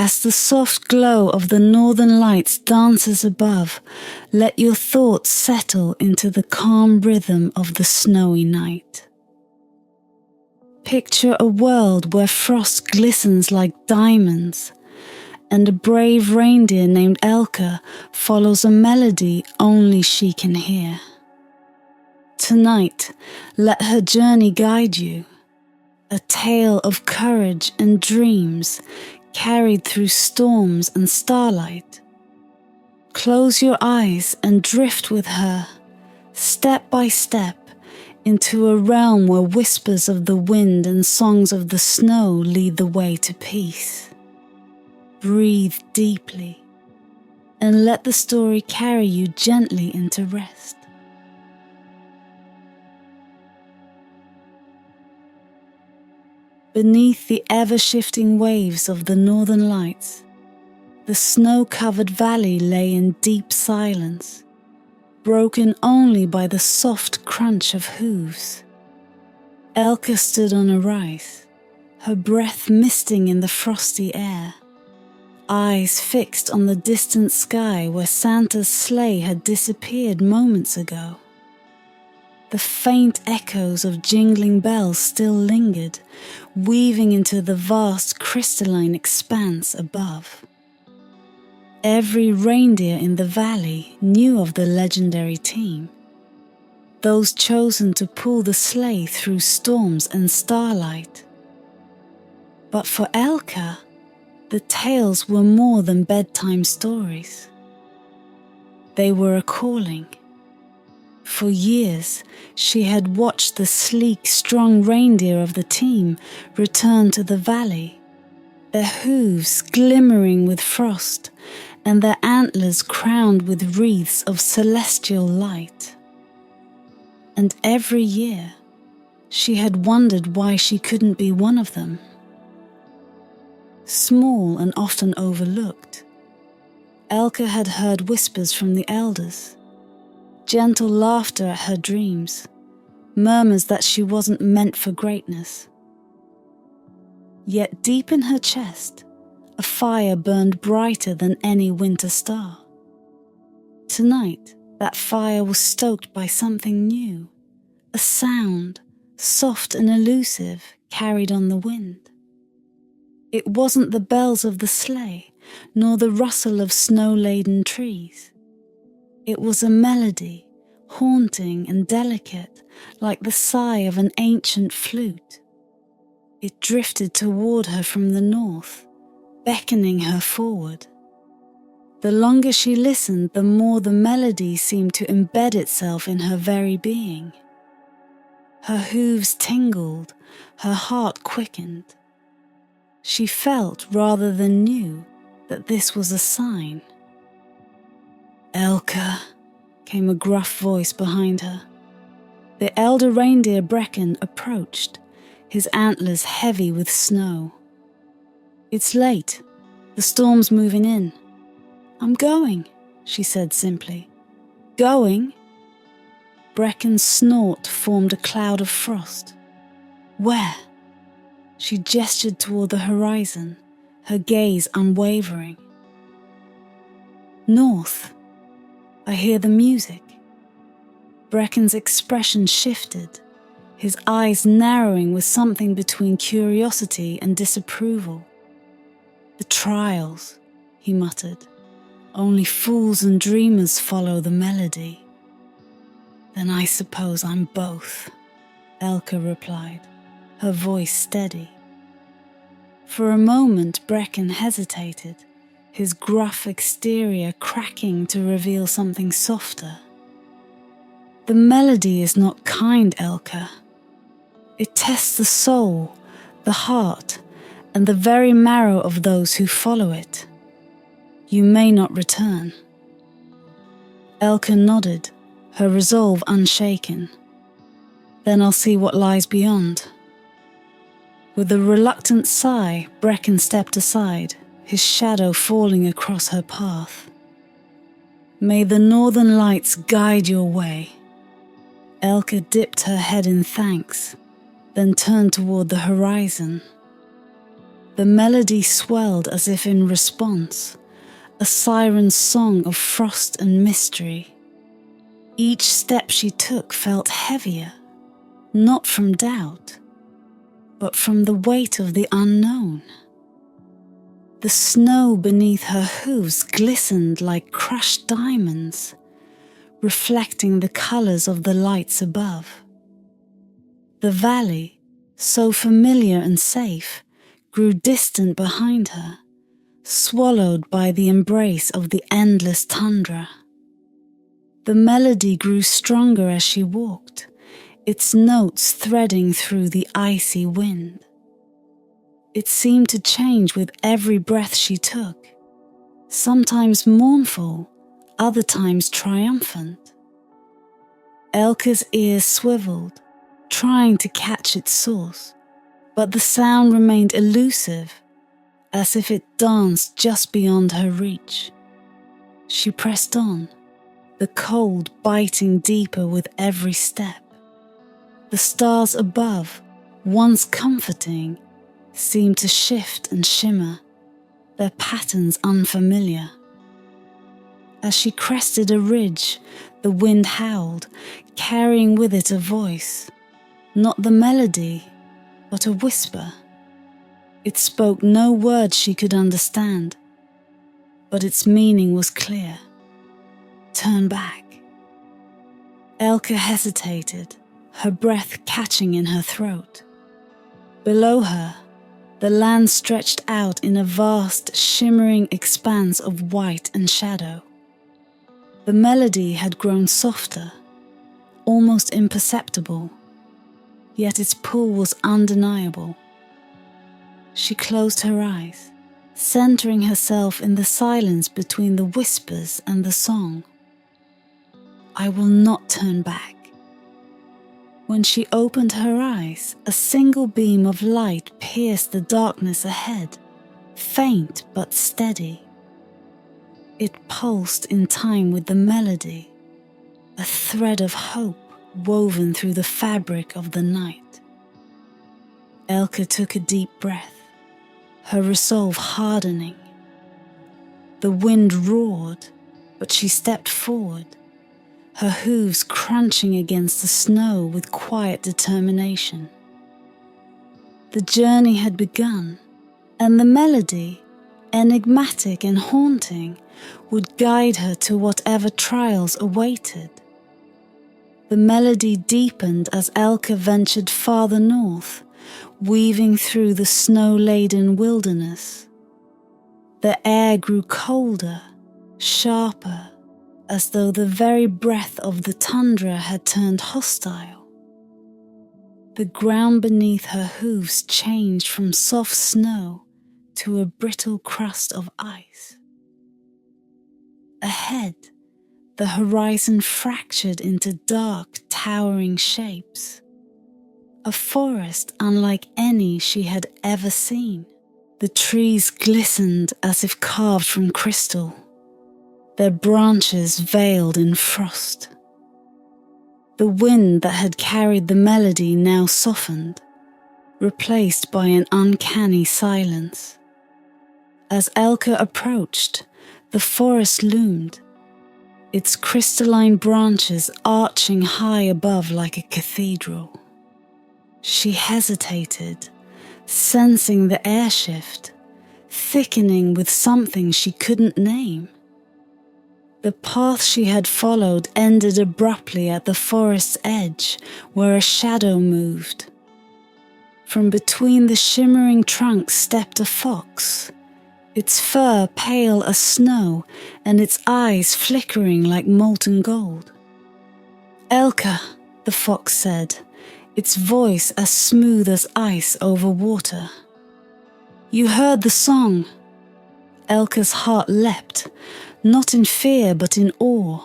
As the soft glow of the northern lights dances above, let your thoughts settle into the calm rhythm of the snowy night. Picture a world where frost glistens like diamonds, and a brave reindeer named Elka follows a melody only she can hear. Tonight, let her journey guide you, a tale of courage and dreams carried through storms and starlight. Close your eyes and drift with her, step by step, into a realm where whispers of the wind and songs of the snow lead the way to peace. Breathe deeply, and let the story carry you gently into rest. Beneath the ever-shifting waves of the northern lights, the snow-covered valley lay in deep silence, broken only by the soft crunch of hooves. Elka stood on a rise, her breath misting in the frosty air, eyes fixed on the distant sky where Santa's sleigh had disappeared moments ago. The faint echoes of jingling bells still lingered, weaving into the vast crystalline expanse above. Every reindeer in the valley knew of the legendary team, those chosen to pull the sleigh through storms and starlight. But for Elka, the tales were more than bedtime stories. They were a calling. For years, she had watched the sleek, strong reindeer of the team return to the valley, their hooves glimmering with frost and their antlers crowned with wreaths of celestial light. And every year, she had wondered why she couldn't be one of them. Small and often overlooked, Elka had heard whispers from the elders, gentle laughter at her dreams, murmurs that she wasn't meant for greatness. Yet deep in her chest, a fire burned brighter than any winter star. Tonight, that fire was stoked by something new, a sound, soft and elusive, carried on the wind. It wasn't the bells of the sleigh, nor the rustle of snow-laden trees. It was a melody, haunting and delicate, like the sigh of an ancient flute. It drifted toward her from the north, beckoning her forward. The longer she listened, the more the melody seemed to embed itself in her very being. Her hooves tingled, her heart quickened. She felt rather than knew that this was a sign. "Elka," came a gruff voice behind her. The elder reindeer Brecken approached, his antlers heavy with snow. "It's late. The storm's moving in." "I'm going," she said simply. "Going?" Brecken's snort formed a cloud of frost. "Where?" She gestured toward the horizon, her gaze unwavering. "North. I hear the music." Brecken's expression shifted, his eyes narrowing with something between curiosity and disapproval. "The trials," he muttered. "Only fools and dreamers follow the melody." "Then I suppose I'm both," Elka replied, her voice steady. For a moment Brecken hesitated, his gruff exterior cracking to reveal something softer. "The melody is not kind, Elka. It tests the soul, the heart, and the very marrow of those who follow it. You may not return." Elka nodded, her resolve unshaken. "Then I'll see what lies beyond." With a reluctant sigh, Brecken stepped aside, his shadow falling across her path. "May the northern lights guide your way." Elka dipped her head in thanks, then turned toward the horizon. The melody swelled as if in response, a siren's song of frost and mystery. Each step she took felt heavier, not from doubt, but from the weight of the unknown. The snow beneath her hooves glistened like crushed diamonds, reflecting the colors of the lights above. The valley, so familiar and safe, grew distant behind her, swallowed by the embrace of the endless tundra. The melody grew stronger as she walked, its notes threading through the icy wind. It seemed to change with every breath she took, sometimes mournful, other times triumphant. Elke's ears swiveled, trying to catch its source, but the sound remained elusive, as if it danced just beyond her reach. She pressed on, the cold biting deeper with every step. The stars above, once comforting, seemed to shift and shimmer, their patterns unfamiliar. As she crested a ridge, the wind howled, carrying with it a voice, not the melody, but a whisper. It spoke no word she could understand, but its meaning was clear. Turn back. Elke hesitated, her breath catching in her throat. Below her, the land stretched out in a vast, shimmering expanse of white and shadow. The melody had grown softer, almost imperceptible, yet its pull was undeniable. She closed her eyes, centering herself in the silence between the whispers and the song. I will not turn back. When she opened her eyes, a single beam of light pierced the darkness ahead, faint but steady. It pulsed in time with the melody, a thread of hope woven through the fabric of the night. Elke took a deep breath, her resolve hardening. The wind roared, but she stepped forward, her hooves crunching against the snow with quiet determination. The journey had begun, and the melody, enigmatic and haunting, would guide her to whatever trials awaited. The melody deepened as Elke ventured farther north, weaving through the snow-laden wilderness. The air grew colder, sharper, as though the very breath of the tundra had turned hostile. The ground beneath her hooves changed from soft snow to a brittle crust of ice. Ahead, the horizon fractured into dark, towering shapes. A forest unlike any she had ever seen. The trees glistened as if carved from crystal, their branches veiled in frost. The wind that had carried the melody now softened, replaced by an uncanny silence. As Elke approached, the forest loomed, its crystalline branches arching high above like a cathedral. She hesitated, sensing the air shift, thickening with something she couldn't name. The path she had followed ended abruptly at the forest's edge, where a shadow moved. From between the shimmering trunks stepped a fox, its fur pale as snow and its eyes flickering like molten gold. "Elke," the fox said, its voice as smooth as ice over water. "You heard the song." Elke's heart leapt, not in fear but in awe.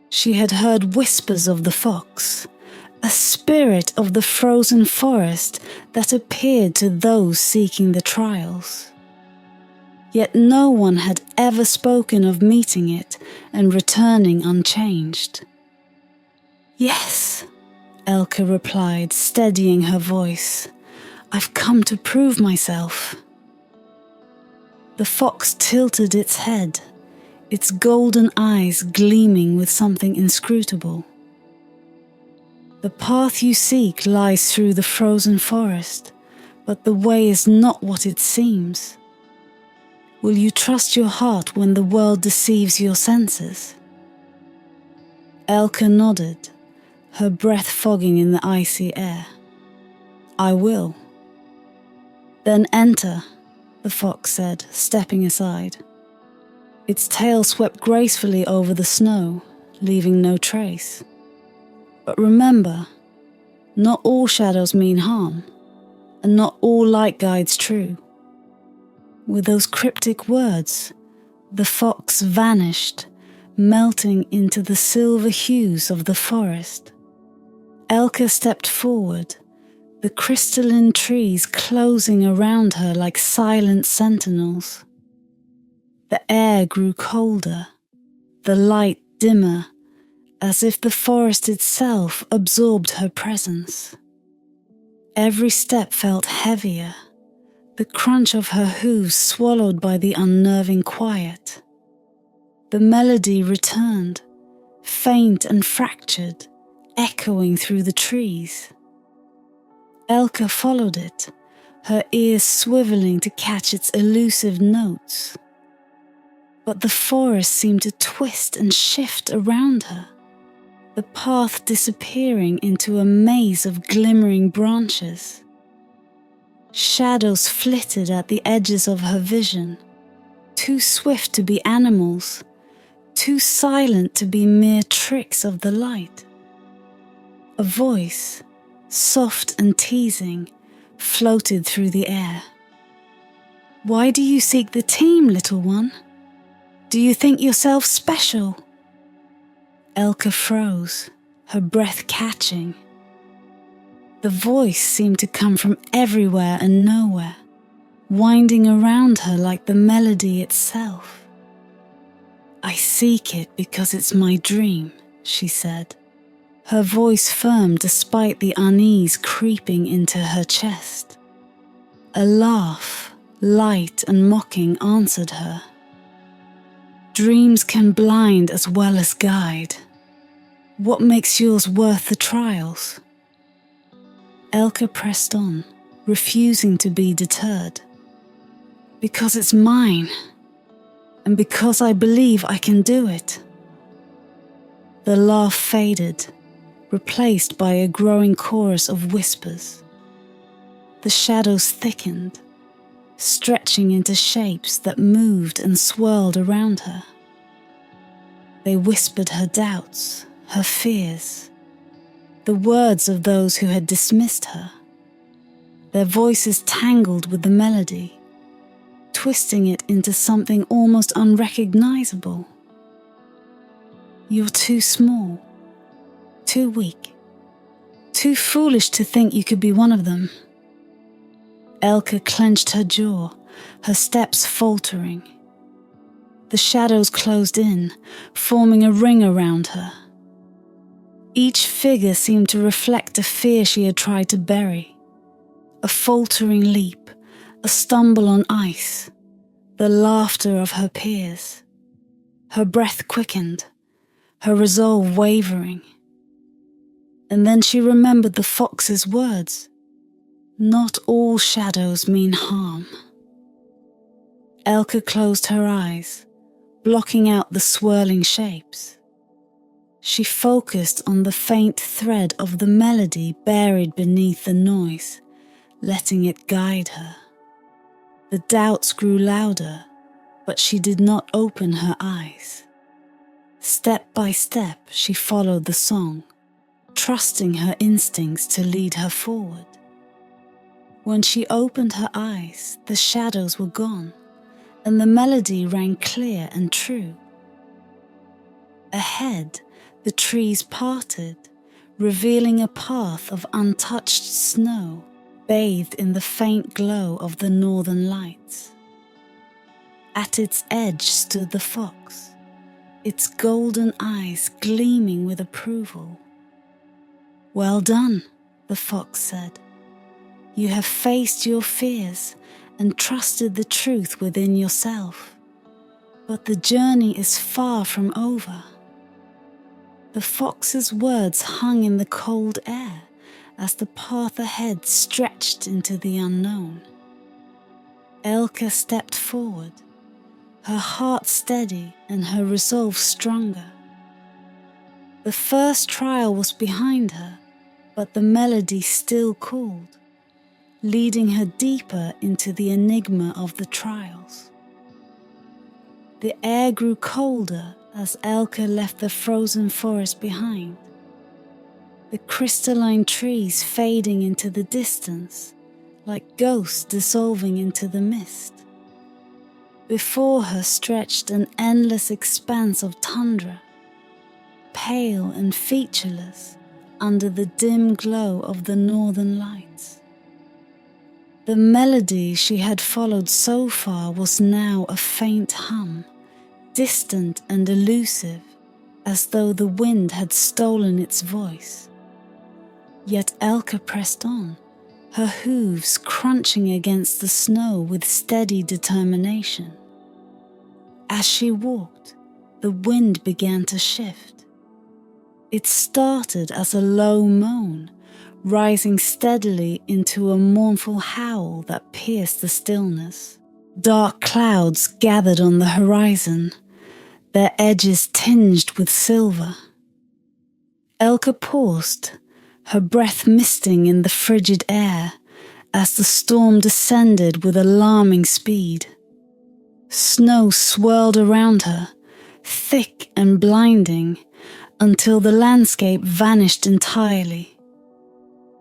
She had heard whispers of the fox, a spirit of the frozen forest that appeared to those seeking the trials. Yet no one had ever spoken of meeting it and returning unchanged. "Yes," Elke replied, steadying her voice. "I've come to prove myself." The fox tilted its head, its golden eyes gleaming with something inscrutable. The path you seek lies through the frozen forest, but the way is not what it seems. Will you trust your heart when the world deceives your senses? Elka nodded, her breath fogging in the icy air. I will. Then enter, the fox said, stepping aside. Its tail swept gracefully over the snow, leaving no trace. But remember, not all shadows mean harm, and not all light guides true. With those cryptic words, the fox vanished, melting into the silver hues of the forest. Elka stepped forward, the crystalline trees closing around her like silent sentinels. The air grew colder, the light dimmer, as if the forest itself absorbed her presence. Every step felt heavier, the crunch of her hooves swallowed by the unnerving quiet. The melody returned, faint and fractured, echoing through the trees. Elka followed it, her ears swiveling to catch its elusive notes. But the forest seemed to twist and shift around her, the path disappearing into a maze of glimmering branches. Shadows flitted at the edges of her vision, too swift to be animals, too silent to be mere tricks of the light. A voice, soft and teasing, floated through the air. Why do you seek the team, little one? Do you think yourself special? Elka froze, her breath catching. The voice seemed to come from everywhere and nowhere, winding around her like the melody itself. I seek it because it's my dream, she said, her voice firm despite the unease creeping into her chest. A laugh, light and mocking, answered her. Dreams can blind as well as guide. What makes yours worth the trials? Elka pressed on, refusing to be deterred. Because it's mine, and because I believe I can do it. The laugh faded, replaced by a growing chorus of whispers. The shadows thickened, stretching into shapes that moved and swirled around her. They whispered her doubts, her fears, the words of those who had dismissed her. Their voices tangled with the melody, twisting it into something almost unrecognizable. You're too small, too weak, too foolish to think you could be one of them. Elka clenched her jaw, her steps faltering. The shadows closed in, forming a ring around her. Each figure seemed to reflect a fear she had tried to bury. A faltering leap, a stumble on ice, the laughter of her peers. Her breath quickened, her resolve wavering. And then she remembered the fox's words. Not all shadows mean harm. Elka closed her eyes, blocking out the swirling shapes. She focused on the faint thread of the melody buried beneath the noise, letting it guide her. The doubts grew louder, but she did not open her eyes. Step by step, she followed the song, trusting her instincts to lead her forward. When she opened her eyes, the shadows were gone, and the melody rang clear and true. Ahead, the trees parted, revealing a path of untouched snow, bathed in the faint glow of the northern lights. At its edge stood the fox, its golden eyes gleaming with approval. Well done, the fox said. You have faced your fears and trusted the truth within yourself. But the journey is far from over. The fox's words hung in the cold air as the path ahead stretched into the unknown. Elke stepped forward, her heart steady and her resolve stronger. The first trial was behind her, but the melody still called, leading her deeper into the enigma of the trials. The air grew colder as Elke left the frozen forest behind, the crystalline trees fading into the distance like ghosts dissolving into the mist. Before her stretched an endless expanse of tundra, pale and featureless under the dim glow of the northern lights. The melody she had followed so far was now a faint hum, distant and elusive, as though the wind had stolen its voice. Yet Elke pressed on, her hooves crunching against the snow with steady determination. As she walked, the wind began to shift. It started as a low moan, rising steadily into a mournful howl that pierced the stillness. Dark clouds gathered on the horizon, their edges tinged with silver. Elke paused, her breath misting in the frigid air as the storm descended with alarming speed. Snow swirled around her, thick and blinding, until the landscape vanished entirely.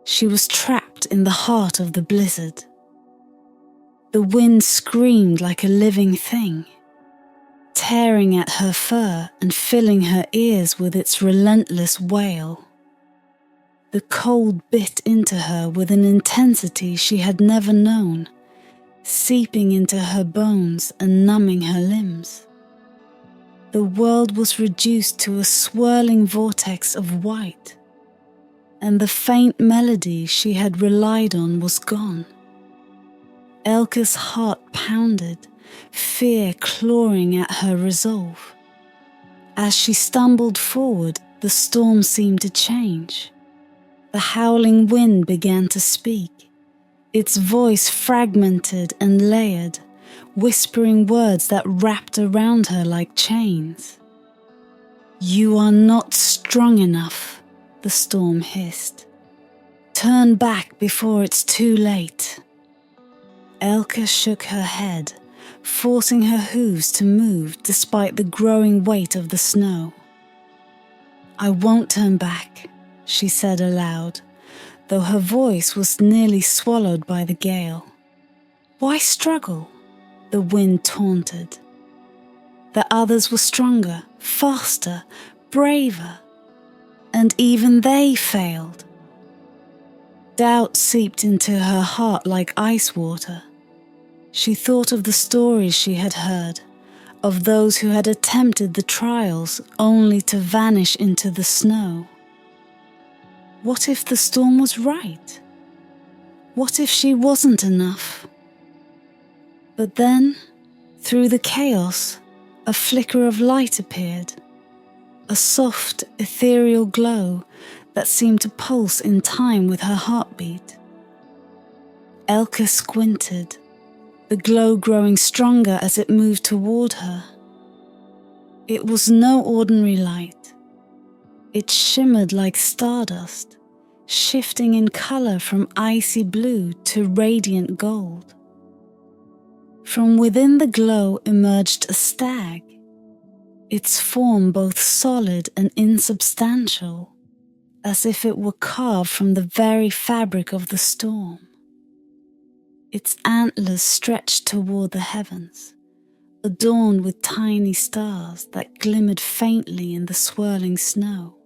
She was trapped in the heart of the blizzard. The wind screamed like a living thing, tearing at her fur and filling her ears with its relentless wail. The cold bit into her with an intensity she had never known, seeping into her bones and numbing her limbs. The world was reduced to a swirling vortex of white, and the faint melody she had relied on was gone. Elke's heart pounded, fear clawing at her resolve. As she stumbled forward, the storm seemed to change. The howling wind began to speak, its voice fragmented and layered, whispering words that wrapped around her like chains. "You are not strong enough," the storm hissed. "Turn back before it's too late." Elke shook her head, forcing her hooves to move despite the growing weight of the snow. "I won't turn back," she said aloud, though her voice was nearly swallowed by the gale. "Why struggle?" the wind taunted. The others were stronger, faster, braver, and even they failed. Doubt seeped into her heart like ice water. She thought of the stories she had heard, of those who had attempted the trials only to vanish into the snow. What if the storm was right? What if she wasn't enough? But then, through the chaos, a flicker of light appeared, a soft, ethereal glow that seemed to pulse in time with her heartbeat. Elke squinted, the glow growing stronger as it moved toward her. It was no ordinary light. It shimmered like stardust, shifting in color from icy blue to radiant gold. From within the glow emerged a stag, its form both solid and insubstantial, as if it were carved from the very fabric of the storm. Its antlers stretched toward the heavens, adorned with tiny stars that glimmered faintly in the swirling snow.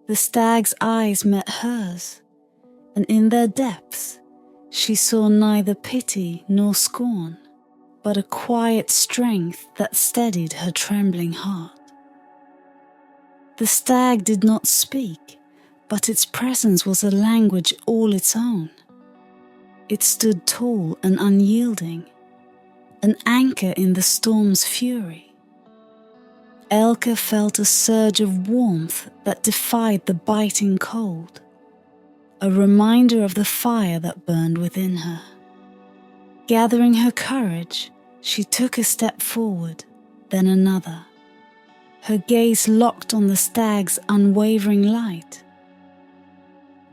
The stag's eyes met hers, and in their depths she saw neither pity nor scorn, but a quiet strength that steadied her trembling heart. The stag did not speak, but its presence was a language all its own. It stood tall and unyielding, an anchor in the storm's fury. Elke felt a surge of warmth that defied the biting cold, a reminder of the fire that burned within her. Gathering her courage, she took a step forward, then another, her gaze locked on the stag's unwavering light.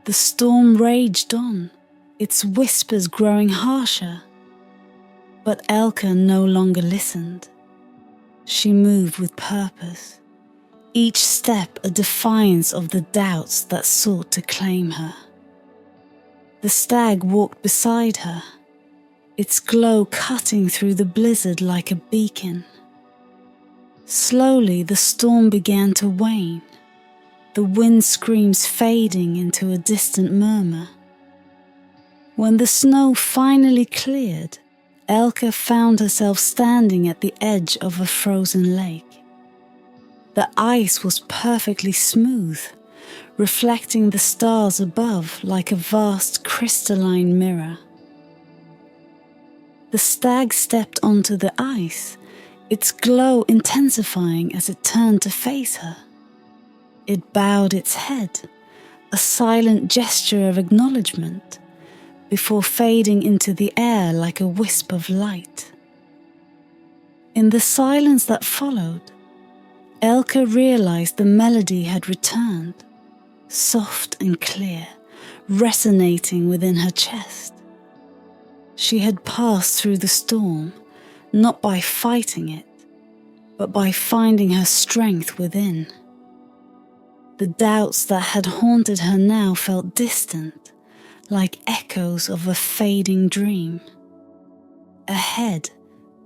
The storm raged on, its whispers growing harsher, but Elke no longer listened. She moved with purpose, each step a defiance of the doubts that sought to claim her. The stag walked beside her, its glow cutting through the blizzard like a beacon. Slowly the storm began to wane, the wind screams fading into a distant murmur. When the snow finally cleared, Elke found herself standing at the edge of a frozen lake. The ice was perfectly smooth, reflecting the stars above like a vast crystalline mirror. The stag stepped onto the ice, its glow intensifying as it turned to face her. It bowed its head, a silent gesture of acknowledgement, before fading into the air like a wisp of light. In the silence that followed, Elke realized the melody had returned, soft and clear, resonating within her chest. She had passed through the storm, not by fighting it, but by finding her strength within. The doubts that had haunted her now felt distant, like echoes of a fading dream. Ahead,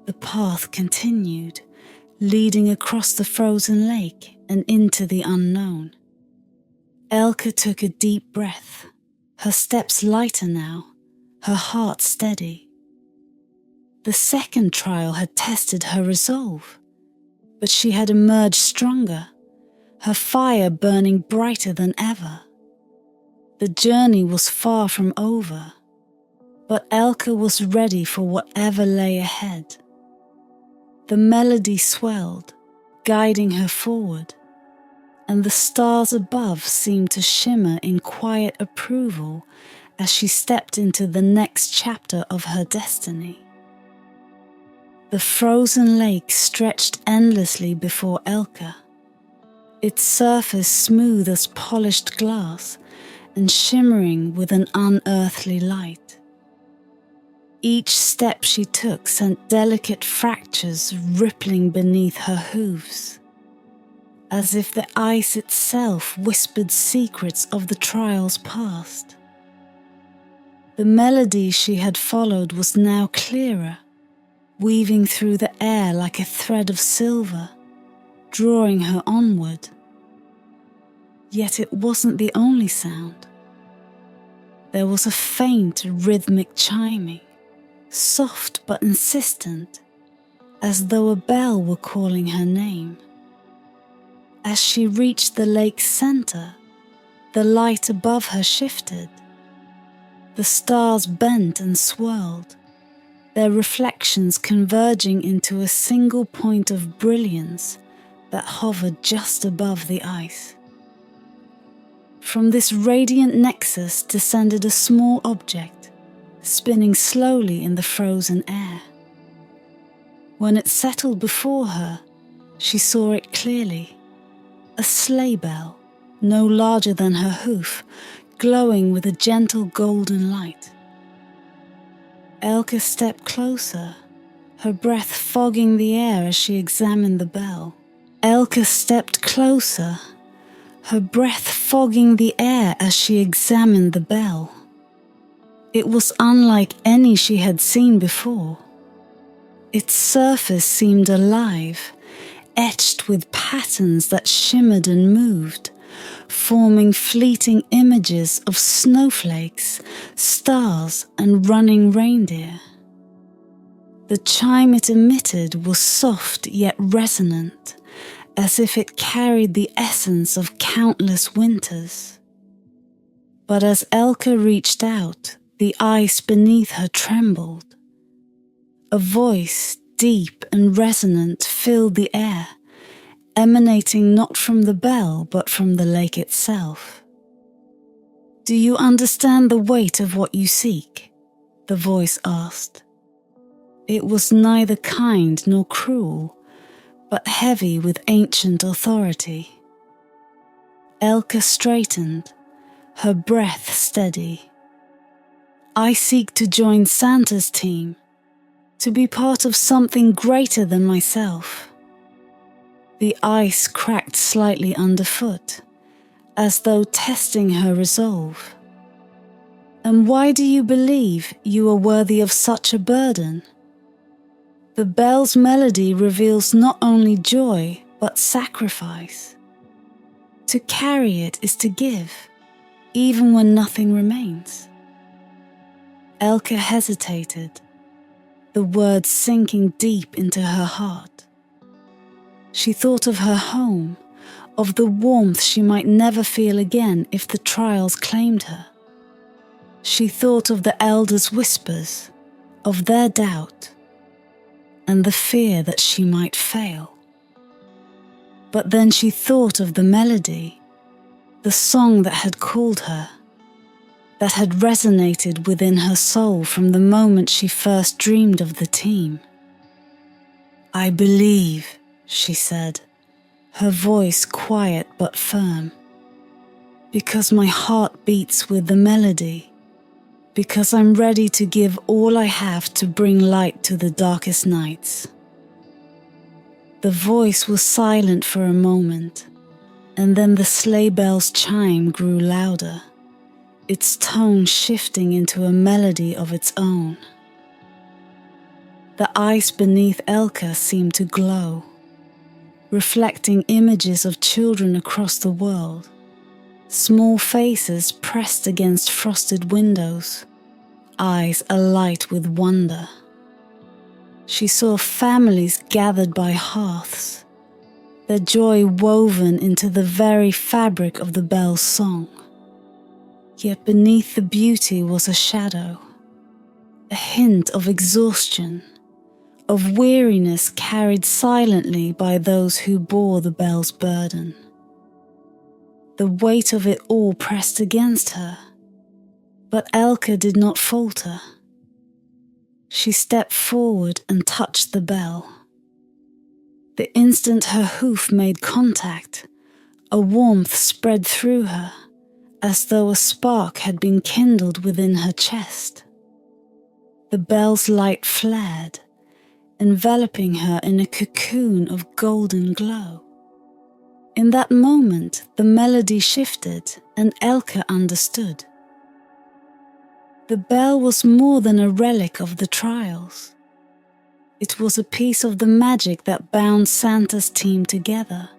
the path continued, leading across the frozen lake and into the unknown. Elke took a deep breath, her steps lighter now, her heart steady. The second trial had tested her resolve, but she had emerged stronger, her fire burning brighter than ever. The journey was far from over, but Elke was ready for whatever lay ahead. The melody swelled, guiding her forward, and the stars above seemed to shimmer in quiet approval as she stepped into the next chapter of her destiny. The frozen lake stretched endlessly before Elke, its surface smooth as polished glass and shimmering with an unearthly light. Each step she took sent delicate fractures rippling beneath her hooves, as if the ice itself whispered secrets of the trials past. The melody she had followed was now clearer, weaving through the air like a thread of silver, drawing her onward. Yet it wasn't the only sound. There was a faint rhythmic chiming, soft but insistent, as though a bell were calling her name. As she reached the lake's center, the light above her shifted. The stars bent and swirled, their reflections converging into a single point of brilliance that hovered just above the ice. From this radiant nexus descended a small object, spinning slowly in the frozen air. When it settled before her, she saw it clearly. A sleigh bell, no larger than her hoof, glowing with a gentle golden light. Elke stepped closer, her breath fogging the air as she examined the bell. Elke stepped closer, her breath fogging the air as she examined the bell. It was unlike any she had seen before. Its surface seemed alive, etched with patterns that shimmered and moved, forming fleeting images of snowflakes, stars, and running reindeer. The chime it emitted was soft yet resonant, as if it carried the essence of countless winters. But as Elke reached out, The ice beneath her trembled. A voice, deep and resonant, filled the air, emanating not from the bell but from the lake itself. "Do you understand the weight of what you seek?" the voice asked. It was neither kind nor cruel, but heavy with ancient authority. Elke straightened, her breath steady. "I seek to join Santa's team, to be part of something greater than myself." The ice cracked slightly underfoot, as though testing her resolve. "And why do you believe you are worthy of such a burden?" The bell's melody reveals not only joy, but sacrifice. To carry it is to give, even when nothing remains. Elke hesitated, the words sinking deep into her heart. She thought of her home, of the warmth she might never feel again if the trials claimed her. She thought of the elders' whispers, of their doubt, and the fear that she might fail. But then she thought of the melody, the song that had called her, that had resonated within her soul from the moment she first dreamed of the team. "I believe," she said, her voice quiet but firm, "because my heart beats with the melody, because I'm ready to give all I have to bring light to the darkest nights." The voice was silent for a moment, and then the sleigh bell's chime grew louder, its tone shifting into a melody of its own. The ice beneath Elke seemed to glow, reflecting images of children across the world, small faces pressed against frosted windows, eyes alight with wonder. She saw families gathered by hearths, their joy woven into the very fabric of the bell's song. Yet beneath the beauty was a shadow, a hint of exhaustion, of weariness carried silently by those who bore the bell's burden. The weight of it all pressed against her, but Elke did not falter. She stepped forward and touched the bell. The instant her hoof made contact, a warmth spread through her, as though a spark had been kindled within her chest. The bell's light flared, enveloping her in a cocoon of golden glow. In that moment, the melody shifted, and Elke understood. The bell was more than a relic of the trials. It was a piece of the magic that bound Santa's team together.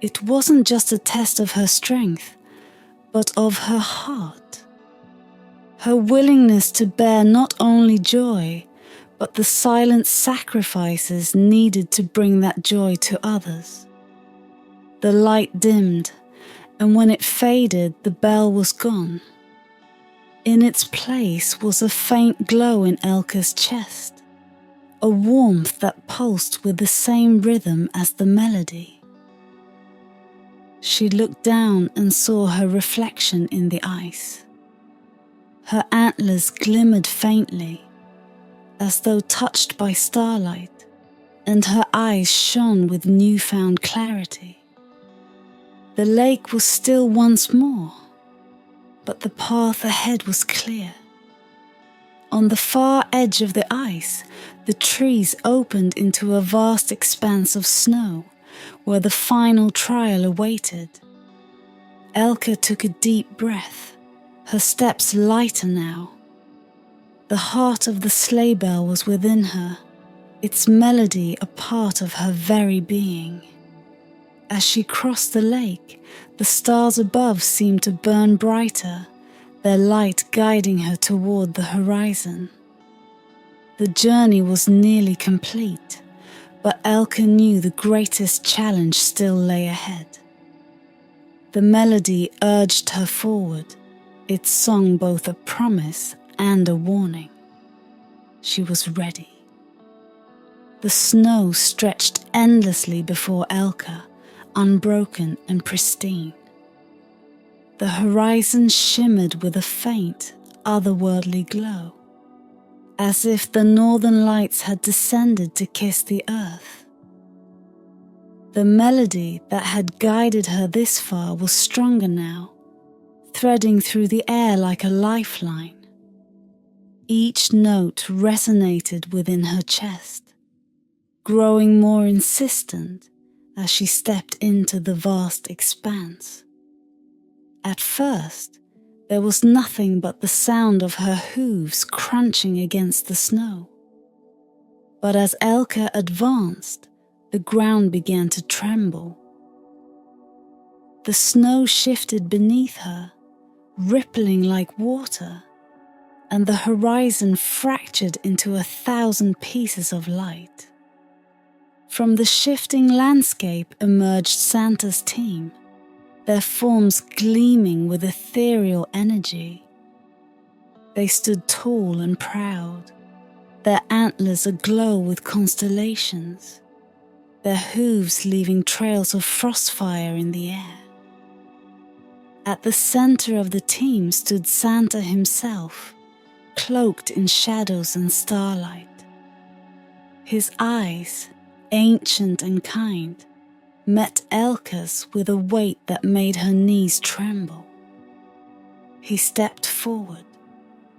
It wasn't just a test of her strength, but of her heart. Her willingness to bear not only joy, but the silent sacrifices needed to bring that joy to others. The light dimmed, and when it faded, the bell was gone. In its place was a faint glow in Elke's chest, a warmth that pulsed with the same rhythm as the melody. She looked down and saw her reflection in the ice. Her antlers glimmered faintly, as though touched by starlight, and her eyes shone with newfound clarity. The lake was still once more, but the path ahead was clear. On the far edge of the ice, the trees opened into a vast expanse of snow, where the final trial awaited. Elke took a deep breath, her steps lighter now. The heart of the sleigh bell was within her, its melody a part of her very being. As she crossed the lake, the stars above seemed to burn brighter, their light guiding her toward the horizon. The journey was nearly complete, but Elke knew the greatest challenge still lay ahead. The melody urged her forward, its song both a promise and a warning. She was ready. The snow stretched endlessly before Elka, unbroken and pristine. The horizon shimmered with a faint, otherworldly glow, as if the northern lights had descended to kiss the earth. The melody that had guided her this far was stronger now, threading through the air like a lifeline. Each note resonated within her chest, growing more insistent as she stepped into the vast expanse. At first, there was nothing but the sound of her hooves crunching against the snow. But as Elka advanced, the ground began to tremble. The snow shifted beneath her, rippling like water, and the horizon fractured into 1,000 pieces of light. From the shifting landscape emerged Santa's team, their forms gleaming with ethereal energy. They stood tall and proud, their antlers aglow with constellations, their hooves leaving trails of frostfire in the air. At the center of the team stood Santa himself, cloaked in shadows and starlight. His eyes, ancient and kind, met Elka's with a weight that made her knees tremble. He stepped forward,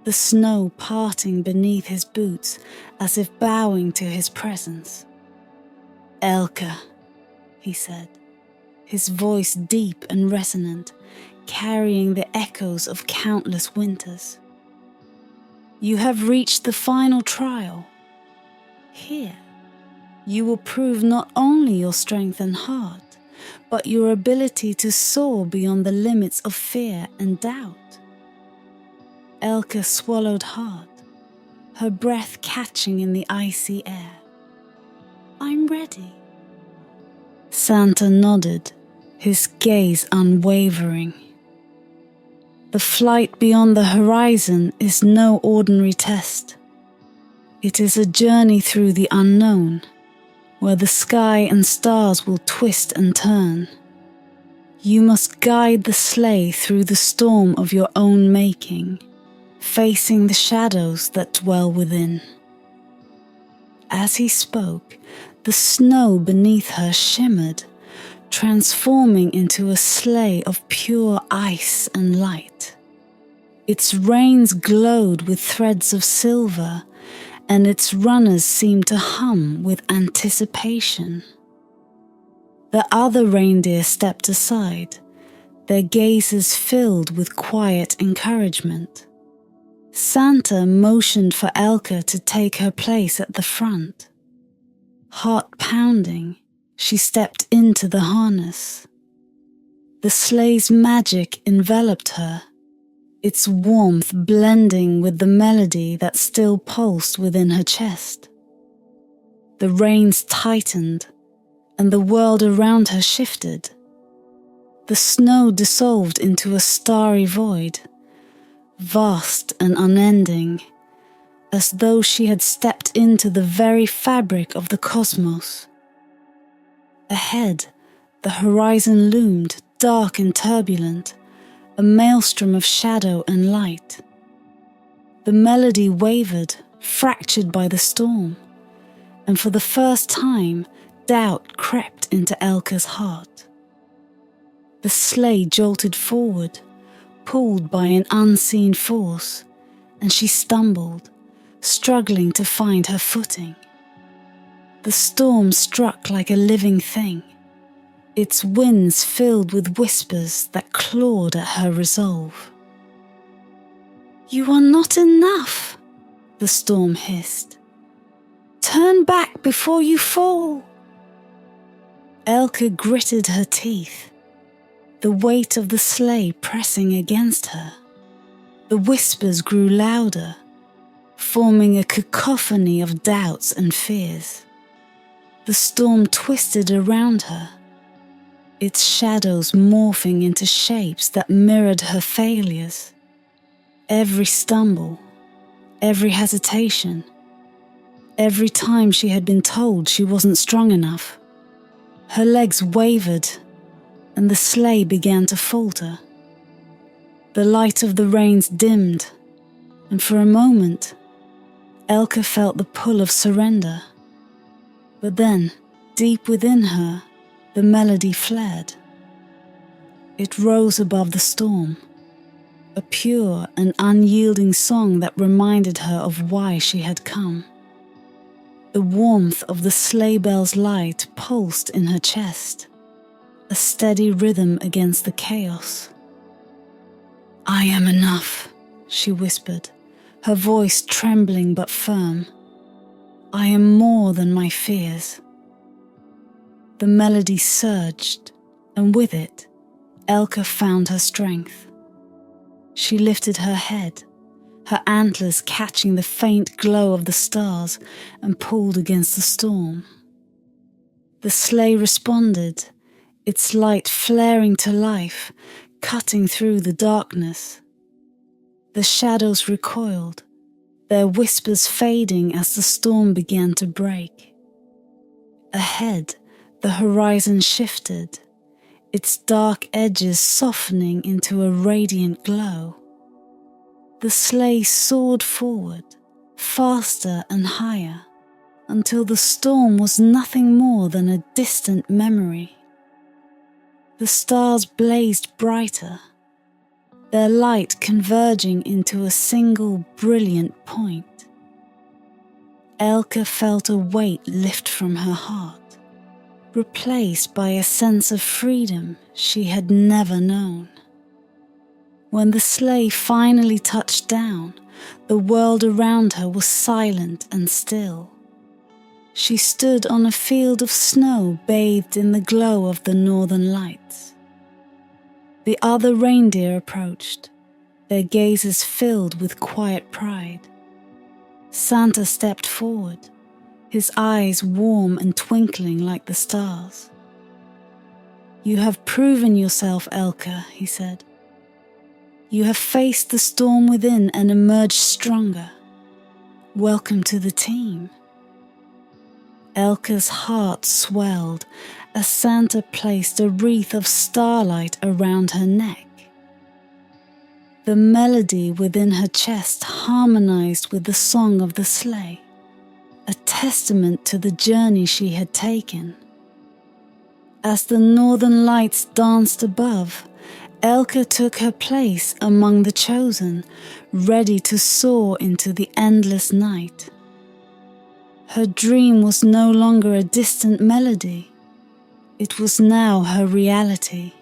the snow parting beneath his boots as if bowing to his presence. "Elka," he said, his voice deep and resonant, carrying the echoes of countless winters. "You have reached the final trial. Here, you will prove not only your strength and heart, but your ability to soar beyond the limits of fear and doubt." Elka swallowed hard, her breath catching in the icy air. "I'm ready." Santa nodded, his gaze unwavering. The flight beyond the horizon is no ordinary test. It is a journey through the unknown, where the sky and stars will twist and turn. You must guide the sleigh through the storm of your own making, facing the shadows that dwell within. As he spoke, the snow beneath her shimmered, transforming into a sleigh of pure ice and light. Its reins glowed with threads of silver, and its runners seemed to hum with anticipation. The other reindeer stepped aside, their gazes filled with quiet encouragement. Santa motioned for Elka to take her place at the front. Heart pounding, she stepped into the harness. The sleigh's magic enveloped her, its warmth blending with the melody that still pulsed within her chest. The reins tightened, and the world around her shifted. The snow dissolved into a starry void, vast and unending, as though she had stepped into the very fabric of the cosmos. Ahead, the horizon loomed, dark and turbulent, a maelstrom of shadow and light. The melody wavered, fractured by the storm, and for the first time, doubt crept into Elka's heart. The sleigh jolted forward, pulled by an unseen force, and she stumbled, struggling to find her footing. The storm struck like a living thing, its winds filled with whispers that clawed at her resolve. "You are not enough," the storm hissed. "Turn back before you fall." Elka gritted her teeth, the weight of the sleigh pressing against her. The whispers grew louder, forming a cacophony of doubts and fears. The storm twisted around her, its shadows morphing into shapes that mirrored her failures. Every stumble, every hesitation, every time she had been told she wasn't strong enough, her legs wavered and the sleigh began to falter. The light of the reins dimmed, and for a moment, Elke felt the pull of surrender. But then, deep within her, the melody flared. It rose above the storm, a pure and unyielding song that reminded her of why she had come. The warmth of the sleigh bell's light pulsed in her chest, a steady rhythm against the chaos. "I am enough," she whispered, her voice trembling but firm. "I am more than my fears." The melody surged, and with it, Elke found her strength. She lifted her head, her antlers catching the faint glow of the stars, and pulled against the storm. The sleigh responded, its light flaring to life, cutting through the darkness. The shadows recoiled, their whispers fading as the storm began to break. Ahead, the horizon shifted, its dark edges softening into a radiant glow. The sleigh soared forward, faster and higher, until the storm was nothing more than a distant memory. The stars blazed brighter, their light converging into a single brilliant point. Elke felt a weight lift from her heart, replaced by a sense of freedom she had never known. When the sleigh finally touched down, the world around her was silent and still. She stood on a field of snow bathed in the glow of the northern lights. The other reindeer approached, their gazes filled with quiet pride. Santa stepped forward, his eyes warm and twinkling like the stars. "You have proven yourself, Elke," he said. "You have faced the storm within and emerged stronger. Welcome to the team." Elke's heart swelled as Santa placed a wreath of starlight around her neck. The melody within her chest harmonized with the song of the sleigh, a testament to the journey she had taken. As the northern lights danced above, Elke took her place among the chosen, ready to soar into the endless night. Her dream was no longer a distant melody. It was now her reality.